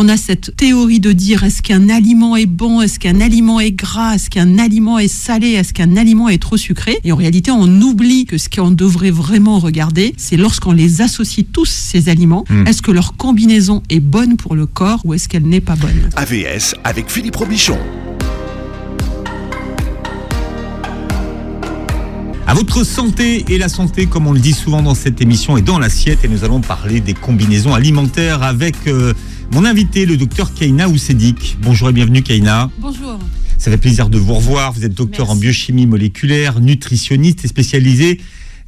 on a cette théorie de dire est-ce qu'un aliment est bon, est-ce qu'un aliment est gras, est-ce qu'un aliment est salé, est-ce qu'un aliment est trop sucré. Et en réalité, on oublie que ce qu'on devrait vraiment regarder, c'est lorsqu'on les associe tous, ces aliments, est-ce que leur combinaison est bonne pour le corps ou est-ce qu'elle n'est pas bonne. AVS avec Philippe Robichon. À votre santé, et la santé, comme on le dit souvent dans cette émission, est dans l'assiette, et nous allons parler des combinaisons alimentaires avec mon invité, le docteur Kaina Oussedik. Bonjour et bienvenue Kaina. Bonjour. Ça fait plaisir de vous revoir. Vous êtes docteur en biochimie moléculaire, nutritionniste et spécialisé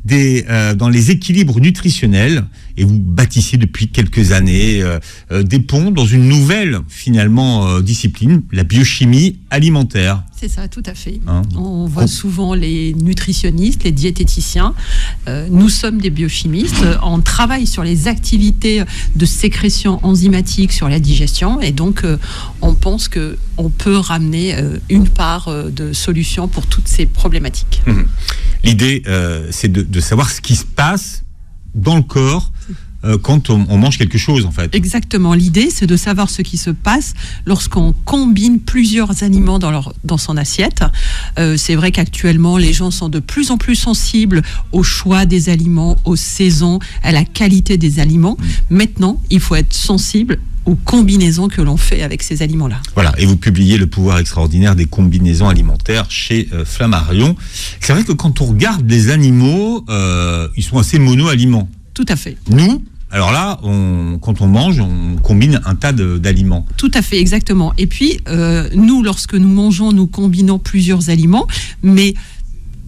dans les équilibres nutritionnels, et vous bâtissez depuis quelques années des ponts dans une nouvelle finalement discipline, la biochimie alimentaire. C'est ça, tout à fait. On voit souvent les nutritionnistes, les diététiciens. Nous sommes des biochimistes. On travaille sur les activités de sécrétion enzymatique sur la digestion, et donc on pense qu'on peut ramener une part de solution pour toutes ces problématiques. L'idée, c'est de savoir ce qui se passe dans le corps quand on mange quelque chose, en fait. Exactement. L'idée, c'est de savoir ce qui se passe lorsqu'on combine plusieurs aliments dans son assiette. C'est vrai qu'actuellement, les gens sont de plus en plus sensibles au choix des aliments, aux saisons, à la qualité des aliments. Maintenant, il faut être sensible aux combinaisons que l'on fait avec ces aliments-là. Voilà, et vous publiez Le pouvoir extraordinaire des combinaisons alimentaires chez Flammarion. C'est vrai que quand on regarde les animaux, ils sont assez mono-aliments. Tout à fait. Nous, alors là, quand on mange, on combine un tas d'aliments. Tout à fait, exactement. Et puis, nous, lorsque nous mangeons, nous combinons plusieurs aliments, mais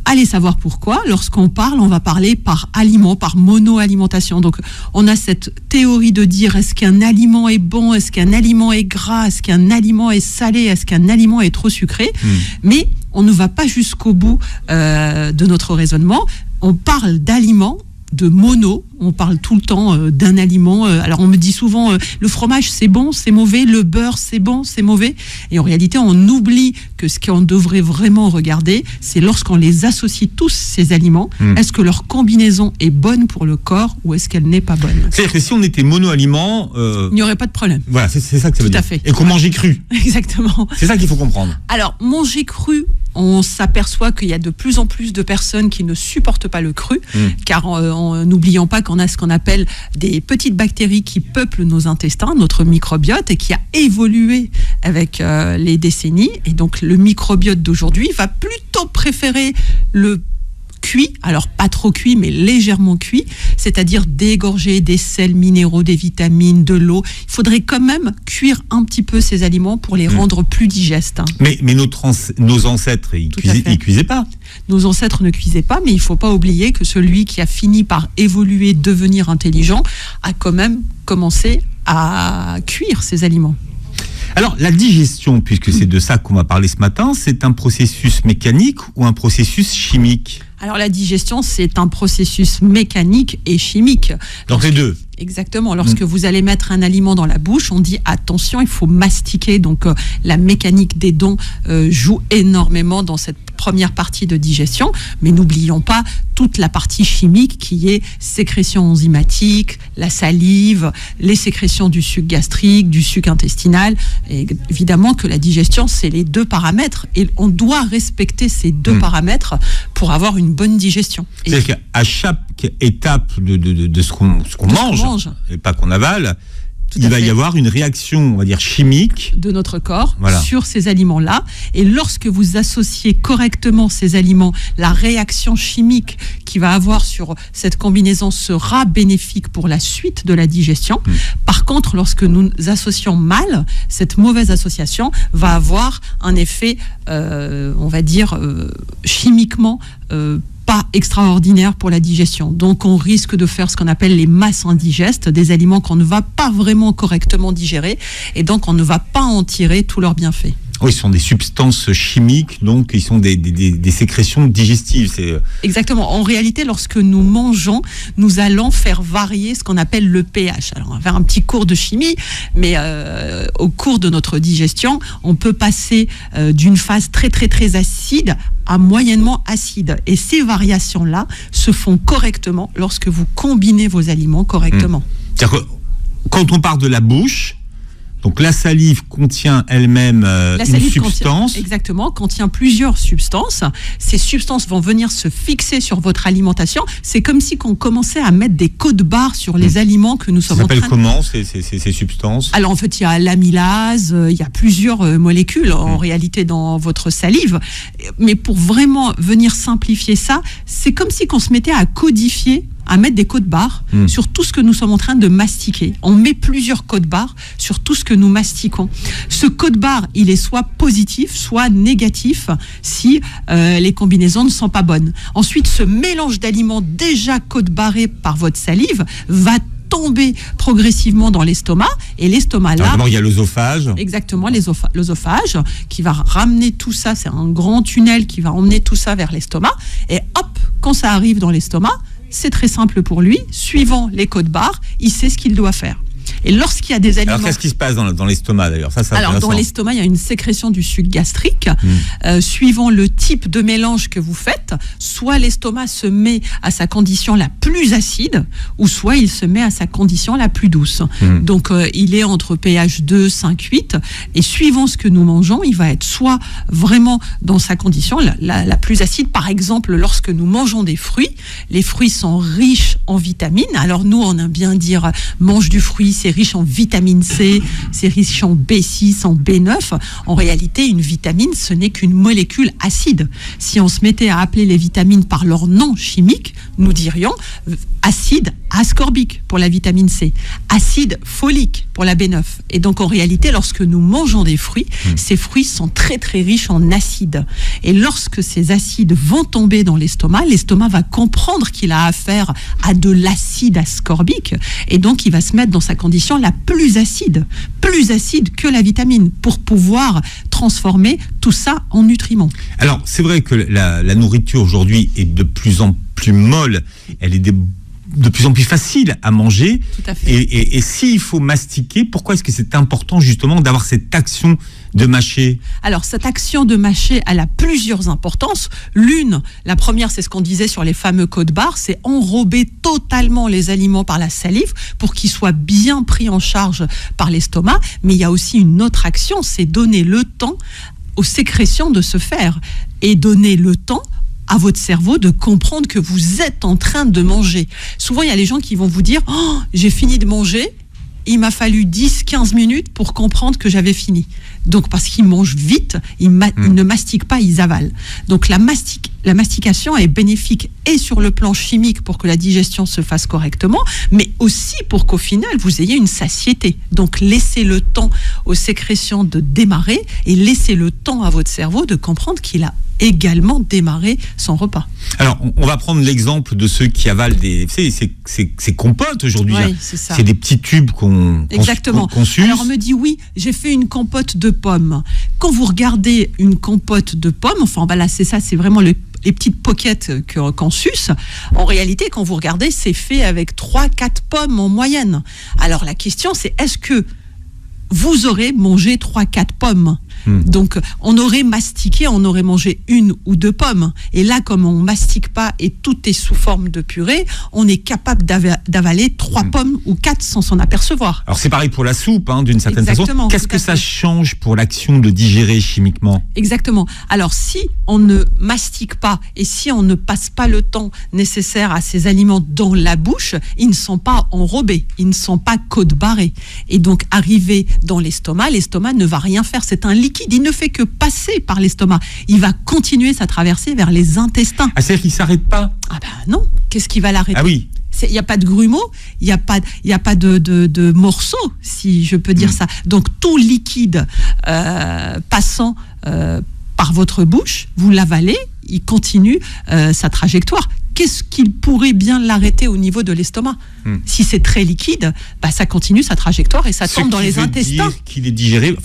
allez savoir pourquoi. Lorsqu'on parle, on va parler par aliment, par mono-alimentation. Donc, on a cette théorie de dire est-ce qu'un aliment est bon, est-ce qu'un aliment est gras, est-ce qu'un aliment est salé, est-ce qu'un aliment est trop sucré. Mais on ne va pas jusqu'au bout de notre raisonnement. On parle d'aliments, de mono, on parle tout le temps d'un aliment. Alors on me dit souvent le fromage c'est bon, c'est mauvais, le beurre c'est bon, c'est mauvais. Et en réalité on oublie que ce qu'on devrait vraiment regarder, c'est lorsqu'on les associe tous, ces aliments, est-ce que leur combinaison est bonne pour le corps ou est-ce qu'elle n'est pas bonne. C'est-à-dire que si on était mono-aliment... il n'y aurait pas de problème. Voilà, c'est ça que ça veut dire. Tout à fait. Et qu'on mangeait cru. Exactement. C'est ça qu'il faut comprendre. Alors, manger cru, on s'aperçoit qu'il y a de plus en plus de personnes qui ne supportent pas le cru, car n'oublions pas qu'on a ce qu'on appelle des petites bactéries qui peuplent nos intestins, notre microbiote, et qui a évolué avec les décennies. Et donc, le microbiote d'aujourd'hui va plutôt préférer le cuit, alors pas trop cuit, mais légèrement cuit, c'est-à-dire dégorgé des sels minéraux, des vitamines, de l'eau. Il faudrait quand même cuire un petit peu ces aliments pour les rendre plus digestes. Mais nos ancêtres, ils cuisaient pas. Nos ancêtres ne cuisaient pas, mais il ne faut pas oublier que celui qui a fini par évoluer, devenir intelligent, a quand même commencé à cuire ces aliments. Alors, la digestion, puisque c'est de ça qu'on va parler ce matin, c'est un processus mécanique ou un processus chimique ? Alors, la digestion, c'est un processus mécanique et chimique. Donc, les deux. Exactement. Lorsque vous allez mettre un aliment dans la bouche, on dit attention, il faut mastiquer. Donc, la mécanique des dents joue énormément dans cette première partie de digestion. Mais n'oublions pas toute la partie chimique qui est sécrétion enzymatique, la salive, les sécrétions du suc gastrique, du suc intestinal. Et évidemment que la digestion, c'est les deux paramètres. Et on doit respecter ces deux paramètres pour avoir une bonne digestion. C'est-à-dire qu'à chaque étape de ce qu'on mange, et pas qu'on avale, il va y avoir une réaction, on va dire, chimique de notre corps sur ces aliments-là. Et lorsque vous associez correctement ces aliments, la réaction chimique qu'il va avoir sur cette combinaison sera bénéfique pour la suite de la digestion. Par contre, lorsque nous associons mal, cette mauvaise association va avoir un effet, on va dire, chimiquement pas extraordinaire pour la digestion. Donc on risque de faire ce qu'on appelle les masses indigestes, des aliments qu'on ne va pas vraiment correctement digérer, et donc on ne va pas en tirer tous leurs bienfaits. Oui, ce sont des substances chimiques, donc ils sont des sécrétions digestives. Exactement. En réalité, lorsque nous mangeons, nous allons faire varier ce qu'on appelle le pH. Alors, on va faire un petit cours de chimie, mais au cours de notre digestion, on peut passer d'une phase très très très acide à moyennement acide. Et ces variations-là se font correctement lorsque vous combinez vos aliments correctement. C'est-à-dire que quand on part de la bouche, Donc la salive contient elle-même une substance. Exactement, contient plusieurs substances. Ces substances vont venir se fixer sur votre alimentation. C'est comme si on commençait à mettre des codes-barres sur les aliments que nous sommes en train de... Ça s'appelle comment ces substances? Alors en fait, il y a l'amylase, il y a plusieurs molécules en réalité dans votre salive. Mais pour vraiment venir simplifier ça, c'est comme si on se mettait à codifier, à mettre des codes-barres sur tout ce que nous sommes en train de mastiquer. On met plusieurs codes-barres sur tout ce que nous mastiquons. Ce code-barre, il est soit positif, soit négatif si les combinaisons ne sont pas bonnes. Ensuite, ce mélange d'aliments déjà code-barrés par votre salive va tomber progressivement dans l'estomac, et l'estomac là... D'abord, il y a l'œsophage. Exactement, l'œsophage qui va ramener tout ça, c'est un grand tunnel qui va emmener tout ça vers l'estomac, et hop, quand ça arrive dans l'estomac, c'est très simple pour lui, suivant les codes-barres, il sait ce qu'il doit faire. Et lorsqu'il y a des aliments... Alors, qu'est-ce qui se passe dans l'estomac, d'ailleurs? Alors, dans l'estomac, il y a une sécrétion du suc gastrique. Suivant le type de mélange que vous faites, soit l'estomac se met à sa condition la plus acide, ou soit il se met à sa condition la plus douce. Donc, il est entre pH 2, 5, 8. Et suivant ce que nous mangeons, il va être soit vraiment dans sa condition la plus acide. Par exemple, lorsque nous mangeons des fruits, les fruits sont riches en vitamines. Alors, nous, on aime bien dire, mange du fruit, c'est riche en vitamine C, c'est riche en B6, en B9. En réalité, une vitamine, ce n'est qu'une molécule acide. Si on se mettait à appeler les vitamines par leur nom chimique, nous dirions acide ascorbique pour la vitamine C, acide folique pour la B9. Et donc, en réalité, lorsque nous mangeons des fruits, ces fruits sont très, très riches en acides. Et lorsque ces acides vont tomber dans l'estomac va comprendre qu'il a affaire à de l'acide ascorbique. Et donc, il va se mettre dans sa condition la plus acide que la vitamine, pour pouvoir transformer tout ça en nutriments. Alors, c'est vrai que la nourriture aujourd'hui est de plus en plus molle, elle est de plus en plus facile à manger. Tout à fait. Et s'il faut mastiquer, pourquoi est-ce que c'est important justement d'avoir cette action de mâcher? Alors, cette action de mâcher, elle a plusieurs importances. La première, c'est ce qu'on disait sur les fameux codes-barres, c'est enrober totalement les aliments par la salive pour qu'ils soient bien pris en charge par l'estomac. Mais il y a aussi une autre action, c'est donner le temps aux sécrétions de se faire et donner le temps à votre cerveau de comprendre que vous êtes en train de manger. Souvent, il y a les gens qui vont vous dire « Oh, j'ai fini de manger, il m'a fallu 10-15 minutes pour comprendre que j'avais fini. » Donc, parce qu'ils mangent vite, ils ne mastiquent pas, ils avalent. Donc, la mastication est bénéfique et sur le plan chimique pour que la digestion se fasse correctement, mais aussi pour qu'au final, vous ayez une satiété. Donc, laissez le temps aux sécrétions de démarrer et laissez le temps à votre cerveau de comprendre qu'il a également démarré son repas. Alors, on va prendre l'exemple de ceux qui avalent ces compotes aujourd'hui. Oui, c'est ça. C'est des petits tubes qu'on suce. Alors, on me dit, oui, j'ai fait une compote de pommes. Quand vous regardez une compote de pommes, enfin, là, c'est ça, c'est vraiment les petites pockets qu'on suce. En réalité, quand vous regardez, c'est fait avec 3-4 pommes en moyenne. Alors, la question, c'est est-ce que vous aurez mangé 3-4 pommes? Donc, on aurait mastiqué, on aurait mangé 1 ou 2 pommes. Et là, comme on mastique pas et tout est sous forme de purée, on est capable d'avaler 3 pommes ou 4 sans s'en apercevoir. Alors, c'est pareil pour la soupe, d'une certaine Exactement, façon. Qu'est-ce que ça change pour l'action de digérer chimiquement? Exactement. Alors, si on ne mastique pas et si on ne passe pas le temps nécessaire à ces aliments dans la bouche, ils ne sont pas enrobés, ils ne sont pas code-barrés. Et donc, arrivé dans l'estomac ne va rien faire. C'est un liquide. Il ne fait que passer par l'estomac. Il va continuer sa traversée vers les intestins. Ah, c'est-à-dire qu'il ne s'arrête pas? Ah ben non. Qu'est-ce qui va l'arrêter? Ah oui. Il n'y a pas de grumeaux, il n'y a pas de morceaux, si je peux dire ça. Donc, tout liquide passant par votre bouche, vous l'avalez, il continue sa trajectoire. Qu'est-ce qu'il pourrait bien l'arrêter au niveau de l'estomac? Si c'est très liquide, ça continue sa trajectoire et ça tombe dans les intestins. Dire qu'il est digéré,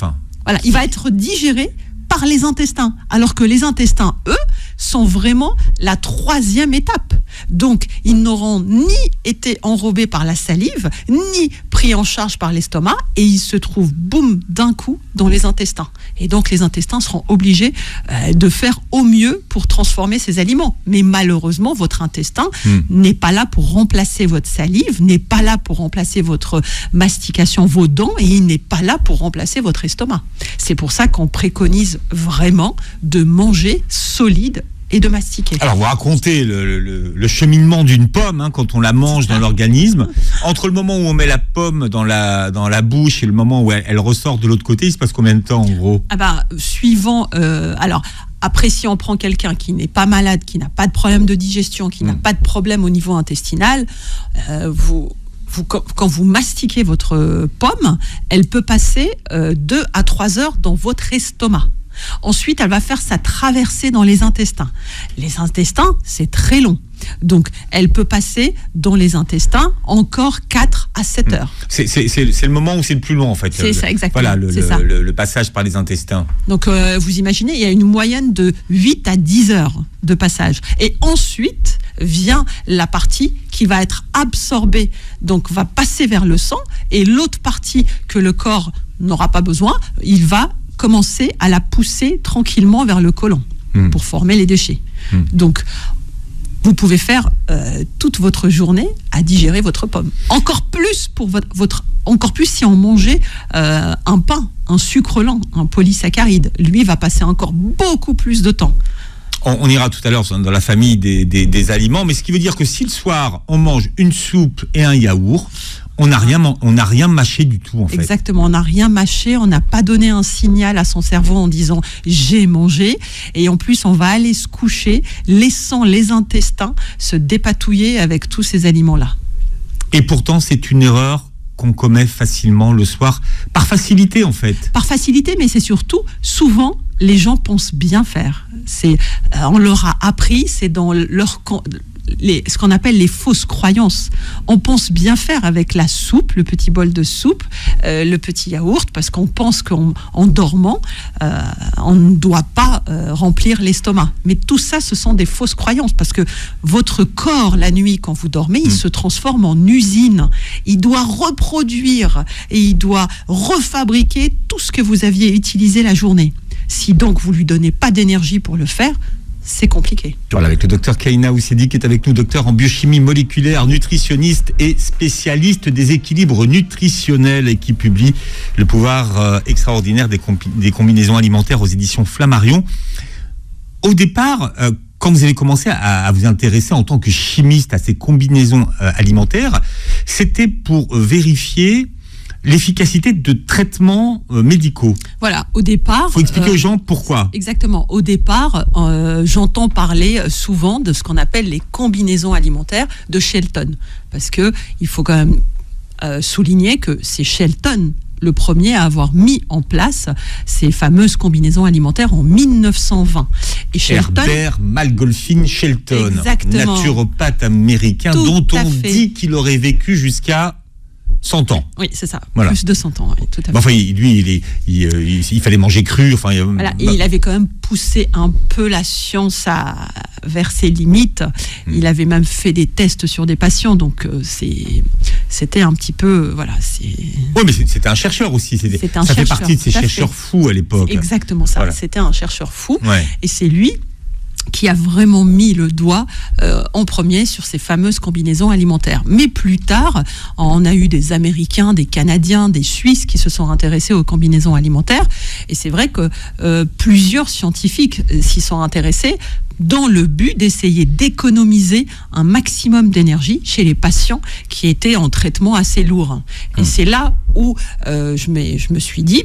Voilà, il va être digéré par les intestins, alors que les intestins, eux, sont vraiment la 3e étape. Donc, ils n'auront ni été enrobés par la salive, ni pris en charge par l'estomac, et ils se trouvent, boum, d'un coup, dans les intestins. Et donc, les intestins seront obligés de faire au mieux pour transformer ces aliments. Mais malheureusement, votre intestin n'est pas là pour remplacer votre salive, n'est pas là pour remplacer votre mastication, vos dents, et il n'est pas là pour remplacer votre estomac. C'est pour ça qu'on préconise vraiment de manger solide et de mastiquer. Alors, vous racontez le cheminement d'une pomme, quand on la mange dans l'organisme. Entre le moment où on met la pomme dans la bouche et le moment où elle ressort de l'autre côté, il se passe combien de temps, en gros ? Suivant... alors, après, si on prend quelqu'un qui n'est pas malade, qui n'a pas de problème de digestion, qui n'a pas de problème au niveau intestinal, quand vous mastiquez votre pomme, elle peut passer 2 à 3 heures dans votre estomac. Ensuite, elle va faire sa traversée dans les intestins. Les intestins, c'est très long. Donc, elle peut passer dans les intestins encore 4 à 7 heures. C'est le moment où c'est le plus long, en fait. C'est ça, exactement. Voilà, c'est ça. Le passage par les intestins. Donc, vous imaginez, il y a une moyenne de 8 à 10 heures de passage. Et ensuite vient la partie qui va être absorbée, donc va passer vers le sang, et l'autre partie que le corps n'aura pas besoin, il va commencer à la pousser tranquillement vers le côlon pour former les déchets. Donc, vous pouvez faire toute votre journée à digérer votre pomme. Encore plus encore plus si on mangeait un pain, un sucre lent, un polysaccharide. Lui va passer encore beaucoup plus de temps. On ira tout à l'heure dans la famille des aliments, mais ce qui veut dire que si le soir on mange une soupe et un yaourt, on n'a rien mâché du tout, en fait. Exactement, on n'a rien mâché, on n'a pas donné un signal à son cerveau en disant « j'ai mangé ». Et en plus, on va aller se coucher, laissant les intestins se dépatouiller avec tous ces aliments-là. Et pourtant, c'est une erreur qu'on commet facilement le soir, par facilité, en fait. Par facilité, mais c'est surtout, souvent, les gens pensent bien faire. On leur a appris, c'est dans ce qu'on appelle les fausses croyances. On pense bien faire avec la soupe, le petit bol de soupe, le petit yaourt, parce qu'on pense qu'en dormant, on ne doit pas remplir l'estomac. Mais tout ça, ce sont des fausses croyances, parce que votre corps, la nuit, quand vous dormez, il se transforme en usine. Il doit reproduire et il doit refabriquer tout ce que vous aviez utilisé la journée. Si donc vous lui donnez pas d'énergie pour le faire, c'est compliqué. Voilà, avec le docteur Kaina Oussedi qui est avec nous, docteur en biochimie moléculaire, nutritionniste et spécialiste des équilibres nutritionnels, et qui publie Le pouvoir extraordinaire des combinaisons alimentaires aux éditions Flammarion. Au départ, quand vous avez commencé à vous intéresser en tant que chimiste à ces combinaisons alimentaires, c'était pour vérifier l'efficacité de traitements médicaux. Voilà, au départ... Il faut expliquer aux gens pourquoi. Exactement. Au départ, j'entends parler souvent de ce qu'on appelle les combinaisons alimentaires de Shelton. Parce qu'il faut quand même souligner que c'est Shelton le premier à avoir mis en place ces fameuses combinaisons alimentaires en 1920. Et Shelton, Herbert Malgolfin Shelton, exactement, naturopathe américain dont on dit qu'il aurait vécu jusqu'à 100 ans. Oui, c'est ça. Voilà. Plus de 100 ans, oui, tout à fait. Enfin, lui, il fallait manger cru. Enfin, voilà. Et il avait quand même poussé un peu la science vers ses limites. Il avait même fait des tests sur des patients. Donc, c'était un petit peu... Voilà, oui, mais c'était un chercheur aussi. Ça fait partie de ces chercheurs fous à l'époque. C'est exactement ça. Voilà. C'était un chercheur fou. Ouais. Et c'est lui qui a vraiment mis le doigt en premier sur ces fameuses combinaisons alimentaires. Mais plus tard, on a eu des Américains, des Canadiens, des Suisses qui se sont intéressés aux combinaisons alimentaires. Et c'est vrai que plusieurs scientifiques s'y sont intéressés dans le but d'essayer d'économiser un maximum d'énergie chez les patients qui étaient en traitement assez lourd. Et c'est là où je me suis dit,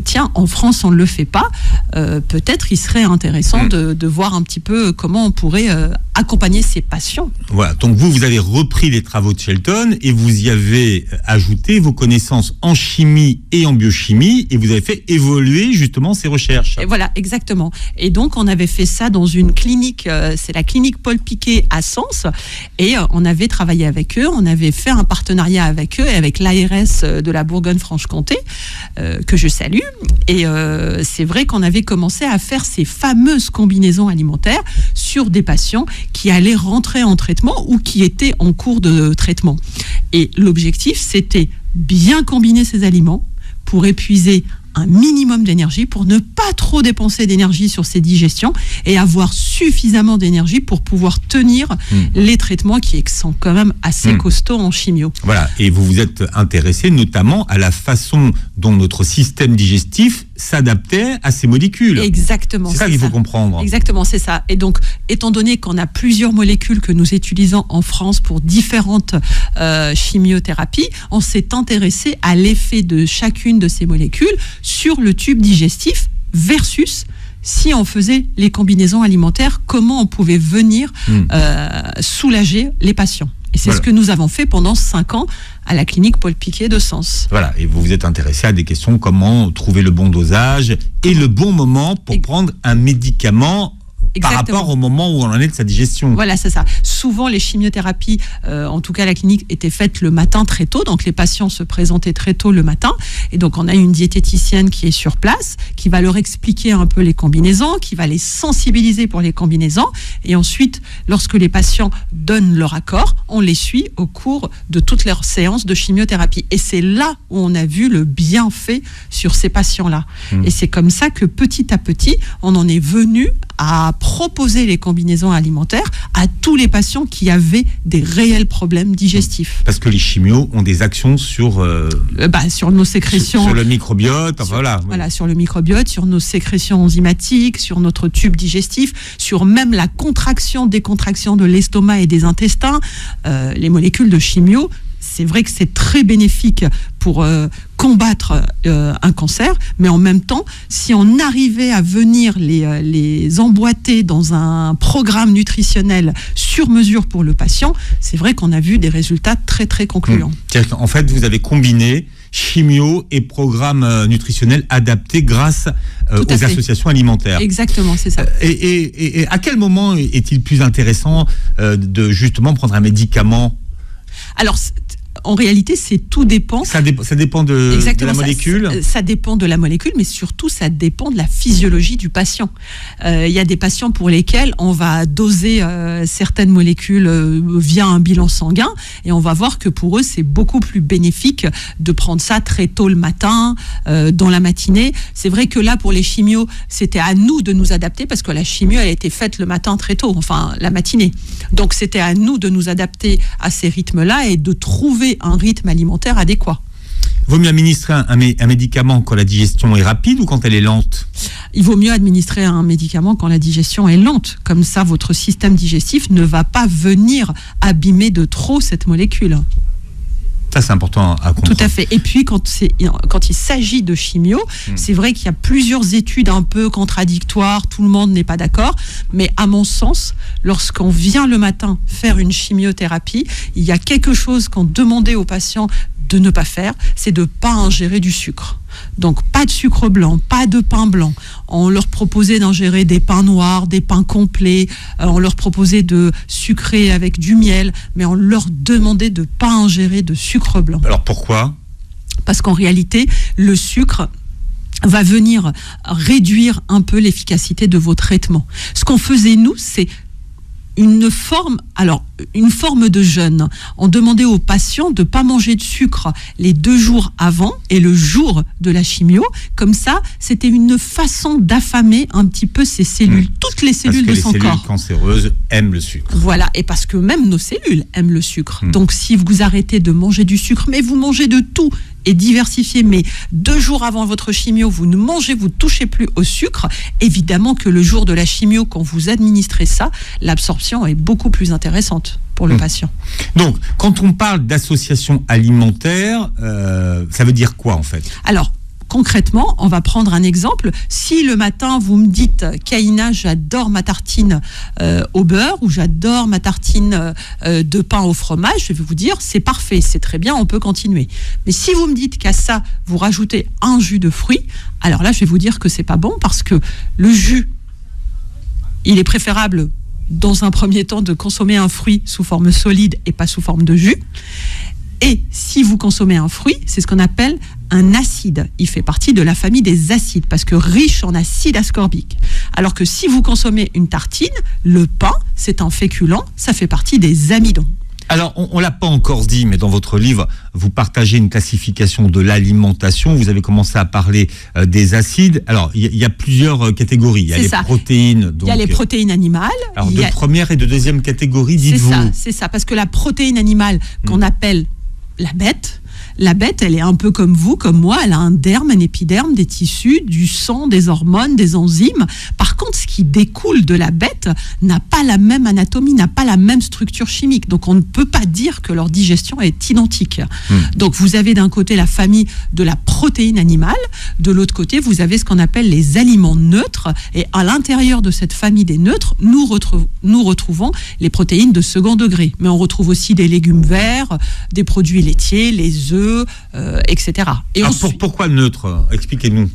tiens, en France, on ne le fait pas. Peut-être il serait intéressant de voir un petit peu comment on pourrait accompagner ces patients. Voilà, donc vous avez repris les travaux de Shelton et vous y avez ajouté vos connaissances en chimie et en biochimie, et vous avez fait évoluer justement ces recherches. Et voilà, exactement. Et donc, on avait fait ça dans une clinique, c'est la clinique Paul Piquet à Sens, et on avait travaillé avec eux, on avait fait un partenariat avec eux et avec l'ARS de la Bourgogne-Franche-Comté, que je salue, et c'est vrai qu'on avait commencé à faire ces fameuses combinaisons alimentaires sur des patients qui allaient rentrer en traitement ou qui étaient en cours de traitement. Et l'objectif, c'était bien combiner ces aliments pour épuiser un minimum d'énergie, pour ne pas trop dépenser d'énergie sur ces digestions et avoir suffisamment d'énergie pour pouvoir tenir les traitements qui sont quand même assez costauds en chimio. Voilà, et vous vous êtes intéressé notamment à la façon dont notre système digestif s'adaptait à ces molécules. Exactement. C'est ça qu'il faut comprendre. Exactement, c'est ça. Et donc, étant donné qu'on a plusieurs molécules que nous utilisons en France pour différentes chimiothérapies, on s'est intéressé à l'effet de chacune de ces molécules sur le tube digestif versus si on faisait les combinaisons alimentaires, comment on pouvait venir soulager les patients. Et c'est ce que nous avons fait pendant 5 ans à la clinique Paul Piquet de Sens. Voilà, et vous vous êtes intéressé à des questions comment trouver le bon dosage et le bon moment pour prendre un médicament. Exactement. Par rapport au moment où on en est de sa digestion. Voilà, c'est ça. Souvent, les chimiothérapies, en tout cas la clinique, étaient faites le matin très tôt. Donc, les patients se présentaient très tôt le matin. Et donc, on a une diététicienne qui est sur place, qui va leur expliquer un peu les combinaisons, qui va les sensibiliser pour les combinaisons. Et ensuite, lorsque les patients donnent leur accord, on les suit au cours de toutes leurs séances de chimiothérapie. Et c'est là où on a vu le bienfait sur ces patients-là. Et c'est comme ça que petit à petit, on en est venu à proposer les combinaisons alimentaires à tous les patients qui avaient des réels problèmes digestifs. Parce que les chimios ont des actions sur sur nos sécrétions, sur le microbiote, sur le microbiote, sur nos sécrétions enzymatiques, sur notre tube digestif, sur même la décontraction de l'estomac et des intestins. Les molécules de chimio, c'est vrai que c'est très bénéfique pour combattre un cancer, mais en même temps, si on arrivait à venir les emboîter dans un programme nutritionnel sur mesure pour le patient, c'est vrai qu'on a vu des résultats très très concluants. C'est-à-dire qu'en fait, vous avez combiné chimio et programme nutritionnel adapté grâce aux associations alimentaires. Exactement, c'est ça. Et à quel moment est-il plus intéressant de justement prendre un médicament ? Alors, en réalité, tout dépend. Ça dépend de la molécule. Ça dépend de la molécule, mais surtout, ça dépend de la physiologie du patient. Il y a des patients pour lesquels on va doser certaines molécules via un bilan sanguin, et on va voir que pour eux, c'est beaucoup plus bénéfique de prendre ça très tôt le matin, dans la matinée. C'est vrai que là, pour les chimios, c'était à nous de nous adapter, parce que la chimio, elle a été faite le matin très tôt, enfin la matinée. Donc, c'était à nous de nous adapter à ces rythmes-là et de trouver un rythme alimentaire adéquat. Vaut mieux administrer un médicament quand la digestion est rapide ou quand elle est lente ? Il vaut mieux administrer un médicament quand la digestion est lente. Comme ça, votre système digestif ne va pas venir abîmer de trop cette molécule. Ça, c'est important à comprendre. Tout à fait. Et puis, quand il s'agit de chimio, c'est vrai qu'il y a plusieurs études un peu contradictoires, tout le monde n'est pas d'accord, mais à mon sens, lorsqu'on vient le matin faire une chimiothérapie, il y a quelque chose qu'on demandait aux patients de ne pas faire, c'est de ne pas ingérer du sucre. Donc, pas de sucre blanc, pas de pain blanc. On leur proposait d'ingérer des pains noirs, des pains complets. On leur proposait de sucrer avec du miel, mais on leur demandait de ne pas ingérer de sucre blanc. Alors, pourquoi ? Parce qu'en réalité, le sucre va venir réduire un peu l'efficacité de vos traitements. Ce qu'on faisait, nous, c'est une forme de jeûne. On demandait aux patients de ne pas manger de sucre les 2 jours avant et le jour de la chimio. Comme ça, c'était une façon d'affamer un petit peu ces cellules, toutes les cellules de son corps. Parce que les cellules cancéreuses aiment le sucre. Voilà, et parce que même nos cellules aiment le sucre. Donc, si vous arrêtez de manger du sucre, mais vous mangez de tout et diversifié, mais 2 jours avant votre chimio, vous ne touchez plus au sucre, évidemment que le jour de la chimio, quand vous administrez ça, l'absorption est beaucoup plus intéressante pour le patient. Donc, quand on parle d'association alimentaire, ça veut dire quoi en fait ? Alors, concrètement, on va prendre un exemple. Si le matin, vous me dites « Kaina, j'adore ma tartine au beurre » ou « j'adore ma tartine de pain au fromage », je vais vous dire « c'est parfait, c'est très bien, on peut continuer ». Mais si vous me dites qu'à ça, vous rajoutez un jus de fruits, alors là, je vais vous dire que c'est pas bon parce que le jus il est préférable, dans un premier temps, de consommer un fruit sous forme solide et pas sous forme de jus. Et si vous consommez un fruit, c'est ce qu'on appelle un acide. Il fait partie de la famille des acides parce que riche en acide ascorbique. Alors que si vous consommez une tartine, le pain, c'est un féculent, ça fait partie des amidons. Alors, on ne l'a pas encore dit, mais dans votre livre, vous partagez une classification de l'alimentation. Vous avez commencé à parler des acides. Alors, il y a plusieurs catégories. Il y a les protéines. Donc, il y a les protéines animales. Alors, de première et de deuxième catégorie, dites-vous. C'est ça, parce que la protéine animale qu'on appelle la bête, elle est un peu comme vous, comme moi, elle a un derme, un épiderme, des tissus, du sang, des hormones, des enzymes. Par contre, ce qui découle de la bête n'a pas la même anatomie, n'a pas la même structure chimique. Donc, on ne peut pas dire que leur digestion est identique. Donc, vous avez d'un côté la famille de la protéine animale, de l'autre côté, vous avez ce qu'on appelle les aliments neutres. Et à l'intérieur de cette famille des neutres, nous retrouvons les protéines de second degré. Mais on retrouve aussi des légumes verts, des produits laitiers, les œufs, etc. Et pourquoi neutre ? Expliquez-nous.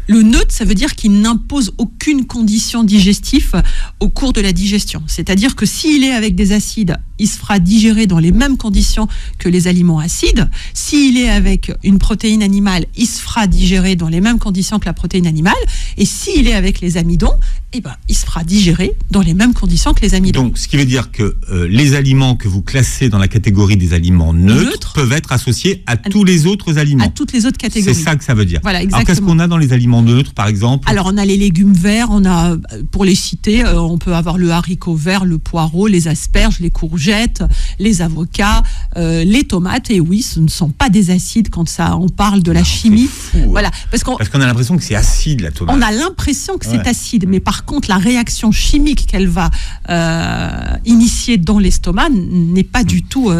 Le neutre, ça veut dire qu'il n'impose aucune condition digestive au cours de la digestion. C'est-à-dire que s'il est avec des acides, il se fera digérer dans les mêmes conditions que les aliments acides. S'il est avec une protéine animale, il se fera digérer dans les mêmes conditions que la protéine animale. Et s'il est avec les amidons, il se fera digérer dans les mêmes conditions que les amidons. Donc, ce qui veut dire que les aliments que vous classez dans la catégorie des aliments neutres peuvent être associés à tous les autres aliments. À toutes les autres catégories. C'est ça que ça veut dire. Voilà, exactement. Alors, qu'est-ce qu'on a dans les aliments neutres, par exemple ? Alors, on a les légumes verts, on a, pour les citer, on peut avoir le haricot vert, le poireau, les asperges, les courgettes, les avocats, les tomates. Et oui, ce ne sont pas des acides quand on parle de la chimie. C'est fou, voilà, parce qu'on a l'impression que c'est acide, la tomate. On a l'impression que c'est acide, mais par contre, la réaction chimique qu'elle va initier dans l'estomac n'est pas du tout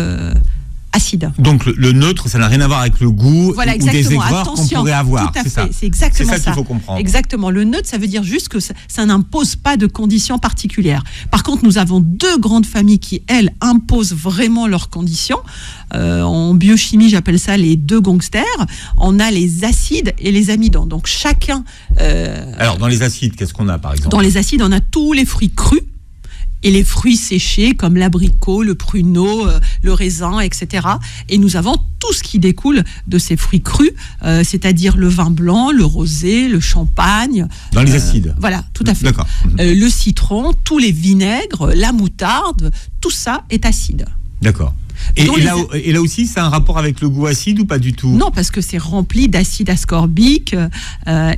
acide. Donc le neutre, ça n'a rien à voir avec le goût ou des aigreurs qu'on pourrait avoir. Tout à fait, c'est exactement ça. Qu'il faut comprendre. Exactement. Le neutre, ça veut dire juste que ça n'impose pas de conditions particulières. Par contre, nous avons deux grandes familles qui, elles, imposent vraiment leurs conditions. En biochimie, j'appelle ça les deux gangsters. On a les acides et les amidons. Donc chacun... Alors, dans les acides, qu'est-ce qu'on a, par exemple ? Dans les acides, on a tous les fruits crus et les fruits séchés comme l'abricot, le pruneau, le raisin, etc. Et nous avons tout ce qui découle de ces fruits crus, c'est-à-dire le vin blanc, le rosé, le champagne. Dans les acides. Voilà, tout à fait. D'accord. Le citron, tous les vinaigres, la moutarde, tout ça est acide. D'accord. Et là aussi, c'est un rapport avec le goût acide ou pas du tout ? Non, parce que c'est rempli d'acide ascorbique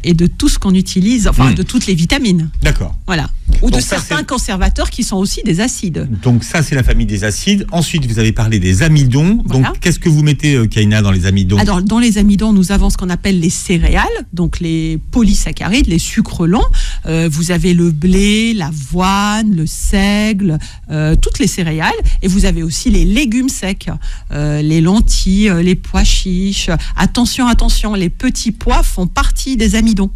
et de tout ce qu'on utilise, de toutes les vitamines. D'accord. Voilà. Ou donc de certains conservateurs qui sont aussi des acides. Donc ça, c'est la famille des acides. Ensuite, vous avez parlé des amidons. Voilà. Donc, qu'est-ce que vous mettez, Kaina, dans les amidons ? Alors, dans les amidons, nous avons ce qu'on appelle les céréales, donc les polysaccharides, les sucres lents. Vous avez le blé, l'avoine, le seigle, toutes les céréales. Et vous avez aussi les légumes secs, les lentilles, les pois chiches. Attention, les petits pois font partie des amidons.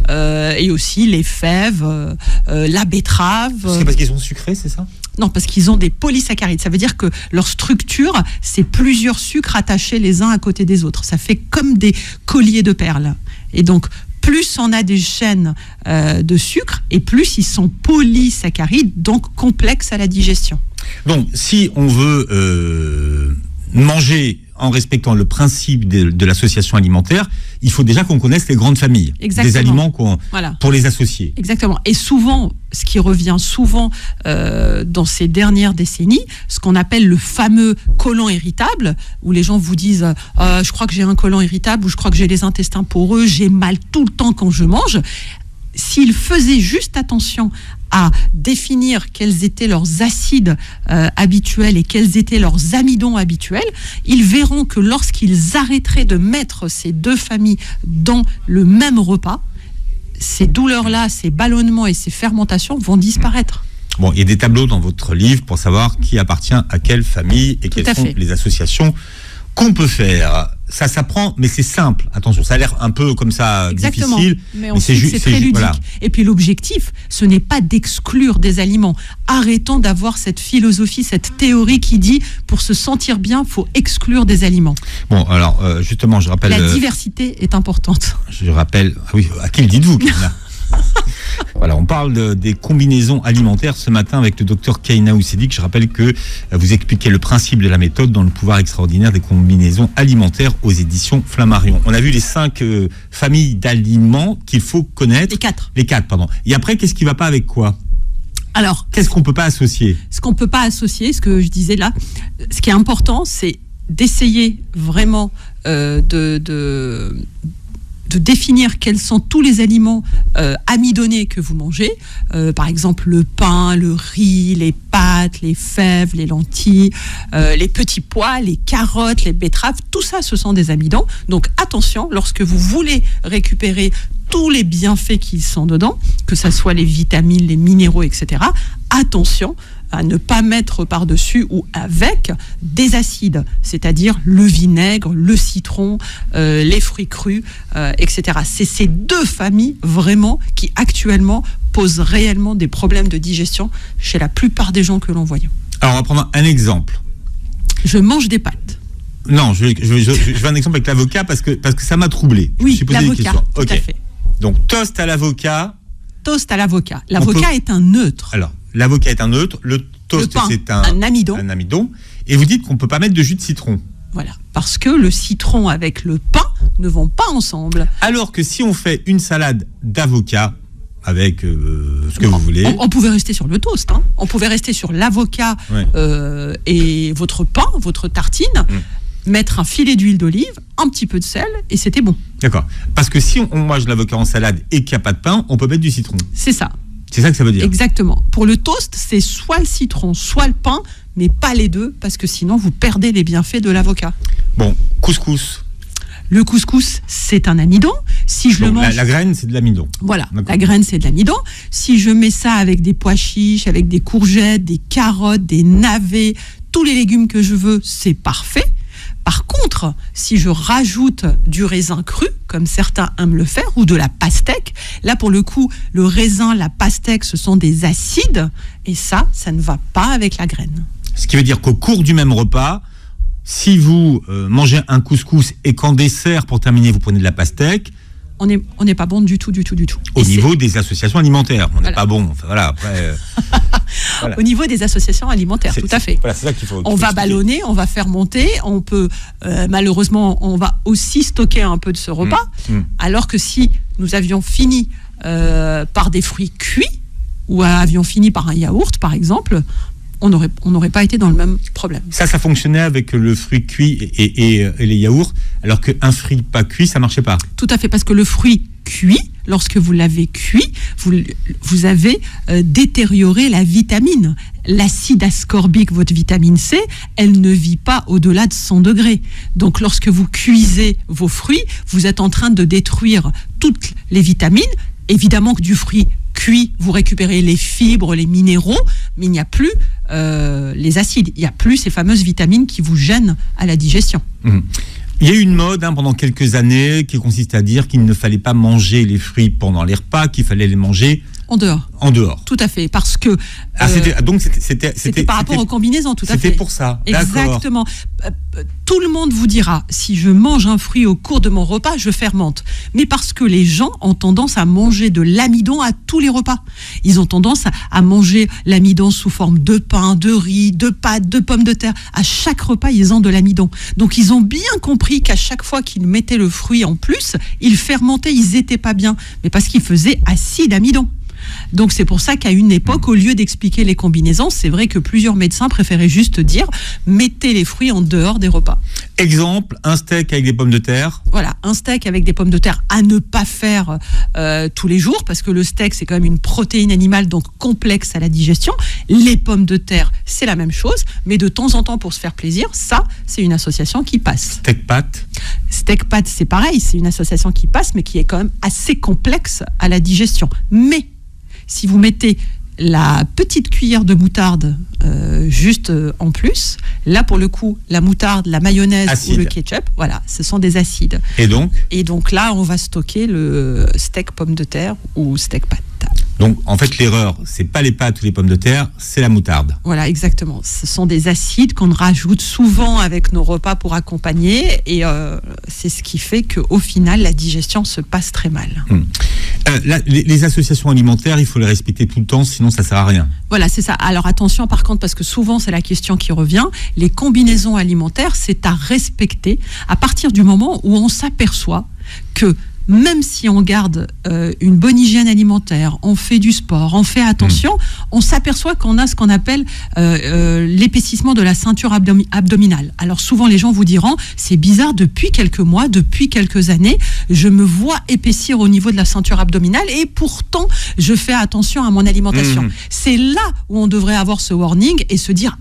Et aussi les fèves, la betterave. C'est parce qu'ils sont sucrés, c'est ça ? Non, parce qu'ils ont des polysaccharides. Ça veut dire que leur structure, c'est plusieurs sucres attachés les uns à côté des autres. Ça fait comme des colliers de perles. Et donc, plus on a des chaînes de sucre, et plus ils sont polysaccharides, donc complexes à la digestion. Donc, si on veut manger en respectant le principe de l'association alimentaire, il faut déjà qu'on connaisse les grandes familles. Exactement. Des aliments pour les associer. Exactement. Et souvent, ce qui revient souvent dans ces dernières décennies, ce qu'on appelle le fameux côlon irritable, où les gens vous disent je crois que j'ai un côlon irritable, ou je crois que j'ai les intestins poreux, j'ai mal tout le temps quand je mange. S'ils faisaient juste attention à définir quels étaient leurs acides habituels et quels étaient leurs amidons habituels, ils verront que lorsqu'ils arrêteraient de mettre ces deux familles dans le même repas, ces douleurs-là, ces ballonnements et ces fermentations vont disparaître. Bon, il y a des tableaux dans votre livre pour savoir qui appartient à quelle famille et quelles sont les associations qu'on peut faire. Ça s'apprend, mais c'est simple. Attention, ça a l'air un peu comme ça difficile. Mais c'est très ludique. Voilà. Et puis l'objectif, ce n'est pas d'exclure des aliments. Arrêtons d'avoir cette philosophie, cette théorie qui dit pour se sentir bien, il faut exclure des aliments. Bon, alors justement, je rappelle... La diversité est importante. Je rappelle... Ah oui, à qui le dites-vous, Kaina ? Voilà, on parle des combinaisons alimentaires ce matin avec le docteur Kaina Oussedik. Je rappelle que vous expliquez le principe de la méthode dans le pouvoir extraordinaire des combinaisons alimentaires aux éditions Flammarion. On a vu les 5 familles d'aliments qu'il faut connaître. Les 4, pardon. Et après, qu'est-ce qui ne va pas avec quoi ? Alors, qu'est-ce qu'on ne peut pas associer ? Ce qu'on ne peut pas associer, ce que je disais là, ce qui est important, c'est d'essayer vraiment de définir quels sont tous les aliments amidonnés que vous mangez. Par exemple, le pain, le riz, les pâtes, les fèves, les lentilles, les petits pois, les carottes, les betteraves, tout ça, ce sont des amidons. Donc attention, lorsque vous voulez récupérer tous les bienfaits qui sont dedans, que ce soit les vitamines, les minéraux, etc., attention à ne pas mettre par-dessus ou avec des acides, c'est-à-dire le vinaigre, le citron, les fruits crus, etc. C'est ces 2 familles vraiment qui actuellement posent réellement des problèmes de digestion chez la plupart des gens que l'on voit. Alors on va prendre un exemple. Je mange des pâtes. Non, je veux un exemple avec l'avocat parce que ça m'a troublé. Oui, l'avocat, tout à fait. Donc toast à l'avocat. Toast à l'avocat. L'avocat est un neutre. Alors, l'avocat est un neutre, le toast c'est un amidon. Et vous dites qu'on ne peut pas mettre de jus de citron. Voilà, parce que le citron avec le pain ne vont pas ensemble. Alors que si on fait une salade d'avocat avec ce que vous voulez... On pouvait rester sur le toast, hein. On pouvait rester sur l'avocat et votre pain, votre tartine, mettre un filet d'huile d'olive, un petit peu de sel, et c'était bon. D'accord. Parce que si on mange l'avocat en salade et qu'il n'y a pas de pain, on peut mettre du citron. C'est ça. C'est ça que ça veut dire. Exactement. Pour le toast, c'est soit le citron, soit le pain, mais pas les deux, parce que sinon, vous perdez les bienfaits de l'avocat. Bon, couscous. Le couscous, c'est un amidon. Si je le mange... La graine, c'est de l'amidon. Voilà, la graine, c'est de l'amidon. Si je mets ça avec des pois chiches, avec des courgettes, des carottes, des navets, tous les légumes que je veux, c'est parfait. Par contre, si je rajoute du raisin cru, comme certains aiment le faire, ou de la pastèque, là pour le coup, le raisin, la pastèque, ce sont des acides, et ça ne va pas avec la graine. Ce qui veut dire qu'au cours du même repas, si vous mangez un couscous et qu'en dessert, pour terminer, vous prenez de la pastèque, on n'est pas bon du tout. Au niveau des associations alimentaires, on n'est pas bon. Enfin, voilà, après, Au niveau des associations alimentaires, tout à fait. Voilà, c'est ça qu'il faut. On va ballonner, on va faire monter, on peut malheureusement, on va aussi stocker un peu de ce repas. Alors que si nous avions fini par des fruits cuits ou avions fini par un yaourt, par exemple, on n'aurait pas été dans le même problème. Ça fonctionnait avec le fruit cuit et les yaourts, alors qu'un fruit pas cuit, ça marchait pas. Tout à fait, parce que le fruit cuit, lorsque vous l'avez cuit, vous avez détérioré la vitamine. L'acide ascorbique, votre vitamine C, elle ne vit pas au-delà de 100 degrés. Donc lorsque vous cuisez vos fruits, vous êtes en train de détruire toutes les vitamines. Évidemment que du fruit cuit, vous récupérez les fibres, les minéraux, mais il n'y a plus les acides. Il n'y a plus ces fameuses vitamines qui vous gênent à la digestion. Il y a eu une mode pendant quelques années qui consiste à dire qu'il ne fallait pas manger les fruits pendant les repas, qu'il fallait les manger en dehors. En dehors. Tout à fait, parce que... c'était par rapport aux combinaisons, tout à fait. C'était pour ça, exactement. Tout le monde vous dira, si je mange un fruit au cours de mon repas, je fermente. Mais parce que les gens ont tendance à manger de l'amidon à tous les repas. Ils ont tendance à manger l'amidon sous forme de pain, de riz, de pâtes, de pommes de terre. À chaque repas, ils ont de l'amidon. Donc ils ont bien compris qu'à chaque fois qu'ils mettaient le fruit en plus, ils fermentaient, ils n'étaient pas bien. Mais parce qu'ils faisaient acide amidon. Donc c'est pour ça qu'à une époque, au lieu d'expliquer les combinaisons, c'est vrai que plusieurs médecins préféraient juste dire mettez les fruits en dehors des repas. Exemple, un steak avec des pommes de terre. Voilà, un steak avec des pommes de terre à ne pas faire tous les jours, parce que le steak c'est quand même une protéine animale, donc complexe à la digestion. Les pommes de terre, c'est la même chose, mais de temps en temps pour se faire plaisir, ça c'est une association qui passe. Steak-pâte. Steak-pâte, c'est pareil, c'est une association qui passe, mais qui est quand même assez complexe à la digestion. Mais si vous mettez la petite cuillère de moutarde juste en plus, là pour le coup, la moutarde, la mayonnaise acide. Ou le ketchup, voilà, ce sont des acides. Et donc là, on va stocker le steak pomme de terre ou steak pâte. Donc en fait, l'erreur, c'est pas les pâtes ou les pommes de terre, c'est la moutarde. Voilà, exactement. Ce sont des acides qu'on rajoute souvent avec nos repas pour accompagner, et c'est ce qui fait qu'au final, la digestion se passe très mal. Les associations alimentaires, il faut les respecter tout le temps, sinon ça sert à rien. Voilà, c'est ça. Alors attention par contre, parce que souvent c'est la question qui revient, les combinaisons alimentaires, c'est à respecter à partir du moment où on s'aperçoit que même si on garde une bonne hygiène alimentaire, on fait du sport, on fait attention, on s'aperçoit qu'on a ce qu'on appelle l'épaississement de la ceinture abdominale. Alors souvent les gens vous diront, c'est bizarre, depuis quelques mois, depuis quelques années, je me vois épaissir au niveau de la ceinture abdominale et pourtant je fais attention à mon alimentation. C'est là où on devrait avoir ce warning et se dire,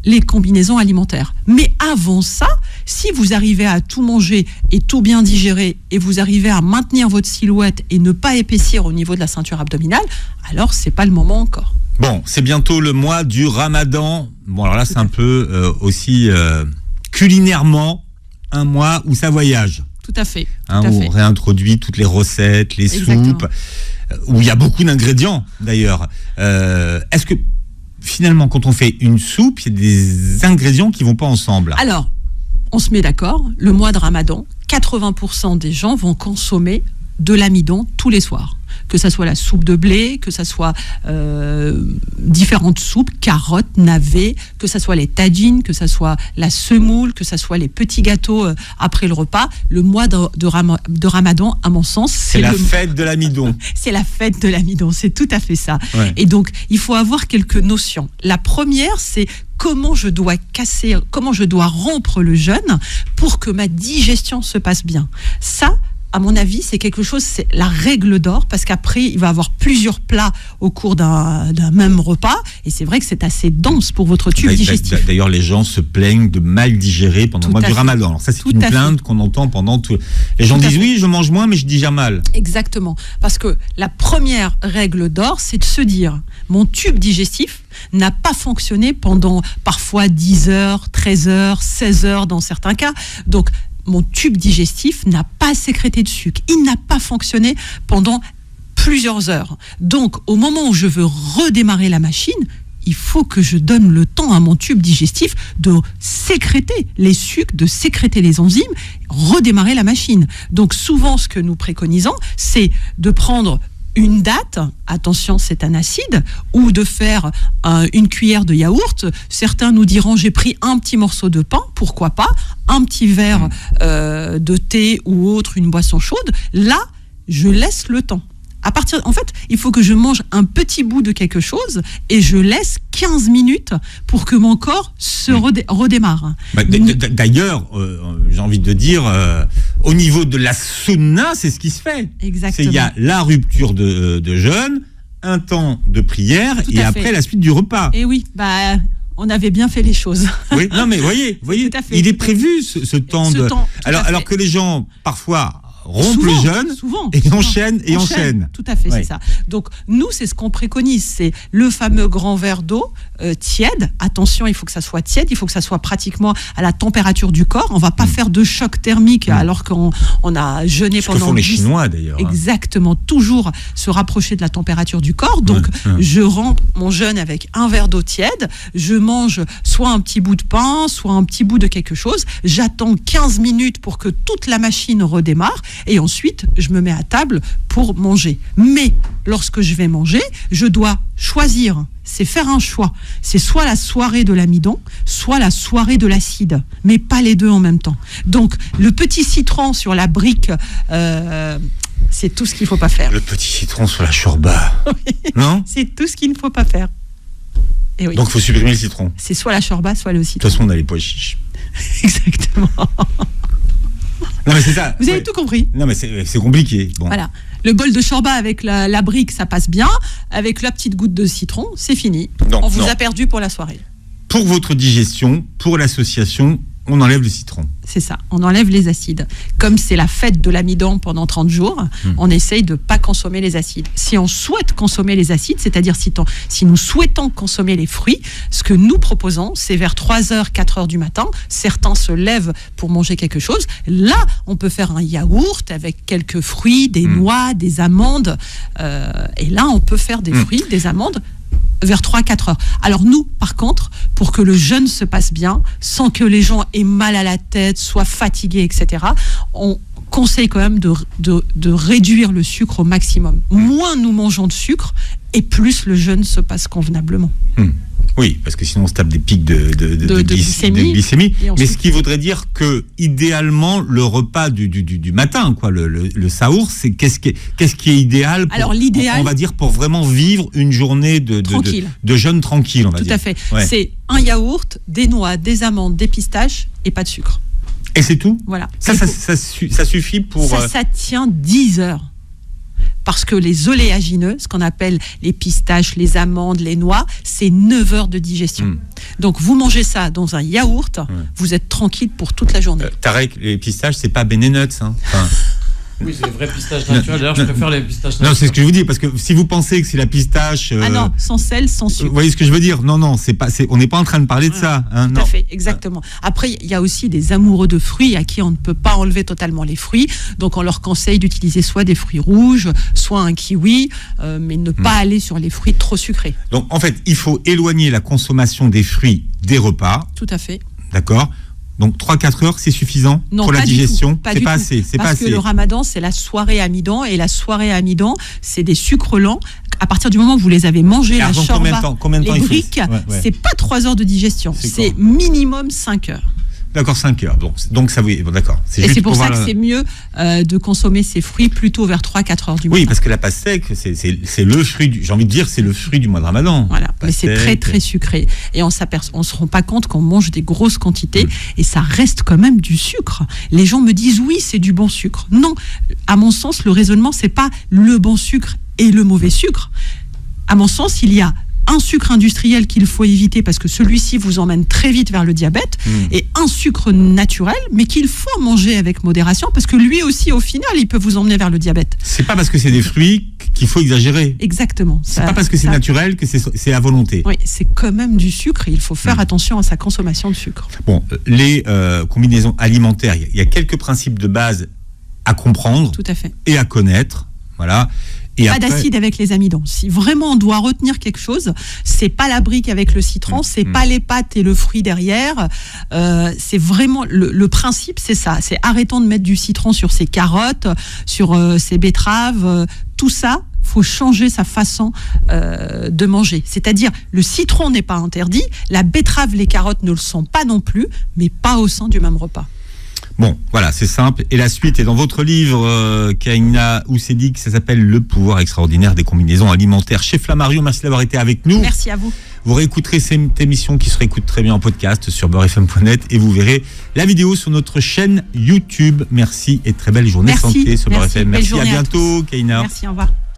les combinaisons alimentaires. Mais avant ça, si vous arrivez à tout manger et tout bien digérer et vous arrivez à maintenir votre silhouette et ne pas épaissir au niveau de la ceinture abdominale, alors c'est pas le moment encore. Bon, c'est bientôt le mois du Ramadan. Bon, alors là, c'est un peu aussi culinairement un mois où ça voyage. Tout à fait. Où on réintroduit toutes les recettes, les soupes, où il y a beaucoup d'ingrédients d'ailleurs. Est-ce que finalement, quand on fait une soupe, il y a des ingrédients qui ne vont pas ensemble? Alors, on se met d'accord, le mois de Ramadan, 80% des gens vont consommer de l'amidon tous les soirs. Que ça soit la soupe de blé, que ça soit différentes soupes, carottes, navets, que ça soit les tagines, que ça soit la semoule, que ça soit les petits gâteaux après le repas. Le mois de Ramadan, à mon sens, c'est la fête de l'amidon. C'est la fête de l'amidon, c'est tout à fait ça. Ouais. Et donc, il faut avoir quelques notions. La première, c'est comment je dois rompre le jeûne pour que ma digestion se passe bien. Ça, à mon avis, c'est quelque chose, c'est la règle d'or, parce qu'après, il va y avoir plusieurs plats au cours d'un même repas, et c'est vrai que c'est assez dense pour votre tube digestif. D'ailleurs, les gens se plaignent de mal digérer pendant le mois du Ramadan. Alors ça, c'est une plainte qu'on entend pendant tout. Les gens disent oui, je mange moins, mais je digère mal. Exactement, parce que la première règle d'or, c'est de se dire, mon tube digestif n'a pas fonctionné pendant parfois 10 heures, 13 heures, 16 heures dans certains cas. Donc, mon tube digestif n'a pas sécrété de sucre. Il n'a pas fonctionné pendant plusieurs heures. Donc, au moment où je veux redémarrer la machine, il faut que je donne le temps à mon tube digestif de sécréter les sucres, de sécréter les enzymes, redémarrer la machine. Donc, souvent, ce que nous préconisons, c'est de prendre une date, attention c'est un acide, ou de faire une cuillère de yaourt. Certains nous diront j'ai pris un petit morceau de pain, pourquoi pas, un petit verre de thé ou autre, une boisson chaude. Là, je laisse le temps. En fait, il faut que je mange un petit bout de quelque chose et je laisse 15 minutes pour que mon corps se redémarre. D'ailleurs, j'ai envie de dire, au niveau de la sunna, c'est ce qui se fait. Exactement. Il y a la rupture de jeûne, un temps de prière et après la suite du repas. Et oui, on avait bien fait les choses. Oui, non mais voyez, il est prévu ce temps de. Alors que les gens parfois rompent le jeûne et enchaînent. Tout à fait, c'est ça. Donc, nous, c'est ce qu'on préconise. C'est le fameux grand verre d'eau tiède. Attention, il faut que ça soit tiède. Il faut que ça soit pratiquement à la température du corps. On ne va pas faire de choc thermique alors qu'on a jeûné pendant... Ce que font les Chinois, d'ailleurs. Exactement. Toujours se rapprocher de la température du corps. Donc, je romps mon jeûne avec un verre d'eau tiède. Je mange soit un petit bout de pain, soit un petit bout de quelque chose. J'attends 15 minutes pour que toute la machine redémarre. Et ensuite, je me mets à table pour manger. Mais lorsque je vais manger, je dois choisir. C'est faire un choix. C'est soit la soirée de l'amidon, soit la soirée de l'acide. Mais pas les deux en même temps. Donc, le petit citron sur la brique, c'est tout ce qu'il ne faut pas faire. Le petit citron sur la shorba. Oui. Non ? C'est tout ce qu'il ne faut pas faire. Et oui. Donc, il faut supprimer le citron. C'est soit la shorba, soit le citron. De toute façon, on a les pois chiches. Exactement. Non mais c'est ça. Vous avez tout compris. Non mais c'est compliqué. Bon. Voilà. Le bol de shorba avec la brique, ça passe bien. Avec la petite goutte de citron, c'est fini. On vous a perdu pour la soirée. Pour votre digestion, pour l'association, on enlève le citron. C'est ça, on enlève les acides. Comme c'est la fête de l'amidon pendant 30 jours, on essaye de ne pas consommer les acides. Si on souhaite consommer les acides, c'est-à-dire si nous souhaitons consommer les fruits, ce que nous proposons, c'est vers 3h, 4h du matin. Certains se lèvent pour manger quelque chose. Là, on peut faire un yaourt avec quelques fruits, des noix, des amandes. Et là, on peut faire des fruits, des amandes, vers 3-4 heures. Alors nous, par contre, pour que le jeûne se passe bien, sans que les gens aient mal à la tête, soient fatigués, etc., conseille quand même de réduire le sucre au maximum. Moins nous mangeons de sucre, et plus le jeûne se passe convenablement. Oui, parce que sinon on se tape des pics de glycémie. Mais ce qui voudrait dire que, idéalement, le repas du matin, quoi, le saour, c'est qu'est-ce qui est idéal pour, alors, l'idéal, on va dire, pour vraiment vivre une journée de jeûne tranquille, on va dire. Tout à fait. Ouais. C'est un yaourt, des noix, des amandes, des pistaches et pas de sucre. Et c'est tout ? Voilà. Ça suffit pour... Ça tient 10 heures. Parce que les oléagineux, ce qu'on appelle les pistaches, les amandes, les noix, c'est 9 heures de digestion. Donc vous mangez ça dans un yaourt, vous êtes tranquille pour toute la journée. Tarek, les pistaches, c'est pas Benenuts, hein. Enfin... Oui, c'est les vrais pistaches naturels. D'ailleurs, je préfère les pistaches naturelles. Non, c'est ce que je vous dis, parce que si vous pensez que c'est la pistache... Ah non, sans sel, sans sucre. Vous voyez ce que je veux dire ? Non, on n'est pas en train de parler de ça. Hein, tout à fait, exactement. Après, il y a aussi des amoureux de fruits à qui on ne peut pas enlever totalement les fruits. Donc, on leur conseille d'utiliser soit des fruits rouges, soit un kiwi, mais ne pas aller sur les fruits trop sucrés. Donc, en fait, il faut éloigner la consommation des fruits des repas. Tout à fait. D'accord ? Donc 3-4 heures, c'est suffisant pour la digestion ? C'est pas assez. Parce que le ramadan, c'est la soirée Amidan, et la soirée Amidan, c'est des sucres lents. À partir du moment où vous les avez mangés, la shorba, les briques, c'est pas 3 heures de digestion, c'est minimum 5 heures. D'accord, 5 heures. Donc ça, oui, bon, d'accord. Et c'est pour ça que c'est mieux de consommer ces fruits plutôt vers 3-4 heures du matin. Oui, parce que la pastèque, c'est le fruit, j'ai envie de dire, c'est le fruit du mois de Ramadan. Voilà, mais c'est très très sucré. Et on se rend pas compte qu'on mange des grosses quantités et ça reste quand même du sucre. Les gens me disent oui, c'est du bon sucre. Non, à mon sens, le raisonnement, c'est pas le bon sucre et le mauvais sucre. À mon sens, il y a un sucre industriel qu'il faut éviter parce que celui-ci vous emmène très vite vers le diabète, et un sucre naturel, mais qu'il faut manger avec modération parce que lui aussi, au final, il peut vous emmener vers le diabète. C'est pas parce que c'est des fruits qu'il faut exagérer. Exactement. C'est pas parce que c'est naturel que c'est à volonté. Oui, c'est quand même du sucre et il faut faire attention à sa consommation de sucre. Bon, les combinaisons alimentaires, il y a quelques principes de base à comprendre. Tout à fait. Et à connaître. Voilà. Et pas d'acide avec les amidons. Si vraiment on doit retenir quelque chose, c'est pas la brique avec le citron, c'est pas les pâtes et le fruit derrière. C'est vraiment le principe, c'est ça. C'est arrêtons de mettre du citron sur ses carottes, sur ses betteraves, tout ça. Faut changer sa façon de manger. C'est-à-dire, le citron n'est pas interdit, la betterave, les carottes ne le sont pas non plus, mais pas au sein du même repas. Bon, voilà, c'est simple. Et la suite est dans votre livre, Kaina Oussedik, ça s'appelle Le pouvoir extraordinaire des combinaisons alimentaires. Chez Flammarion, merci d'avoir été avec nous. Merci à vous. Vous réécouterez cette émission qui se réécoute très bien en podcast sur beurrefm.net et vous verrez la vidéo sur notre chaîne YouTube. Merci et très belle journée santé sur Beurre FM. Merci, à bientôt, Kaina. Merci, au revoir.